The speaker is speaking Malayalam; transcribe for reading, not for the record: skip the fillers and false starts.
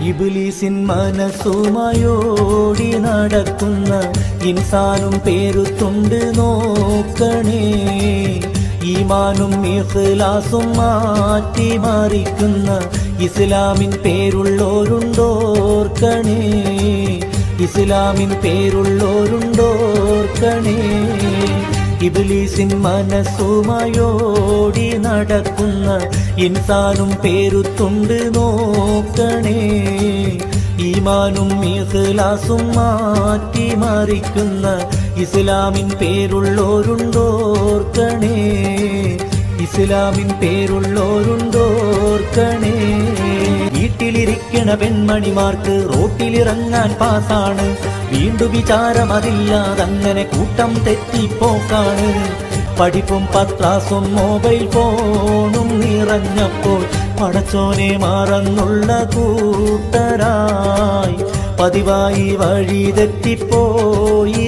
ഇബ്ലീസിൻ മനസ്സുമായോടി നടക്കുന്ന ഇൻസാനും പേരുത്തുണ്ട് നോക്കണേ. ഈമാനും ഇഖ്ലാസും മാറ്റി മറിക്കുന്ന ഇസ്ലാമിൻ പേരുള്ളോരുണ്ടോർക്കണേ. ഇസ്ലാമിൻ പേരുള്ളോരുണ്ടോർക്കണേ. ഇബ്ലീസിൻ മനസ്സുമായോടി നടക്കുന്ന ഇൻസാനും പേരുത്തുണ്ട് നോക്കണേ. ഈമാനും ഇഖ്ലാസും മാറ്റി മറിക്കുന്ന ഇസ്ലാമിൻ പേരുള്ളോരുണ്ടോർക്കണേ. ഇസ്ലാമിൻ പേരുള്ളോരുണ്ടോർക്കണേ. വീട്ടിലിരിക്കണ പെൺമണിമാർക്ക് റോട്ടിലിറങ്ങാൻ പാസാണ്. വീണ്ടും വിചാരം അതില്ലാതങ്ങനെ കൂട്ടം തെറ്റിപ്പോക്കാണ്. പഠിപ്പും പത്രാസും മൊബൈൽ ഫോണും നിറഞ്ഞപ്പോൾ പടച്ചോനെ മറന്നുള്ള കൂട്ടരായി പതിവായി വഴി തെറ്റിപ്പോയി.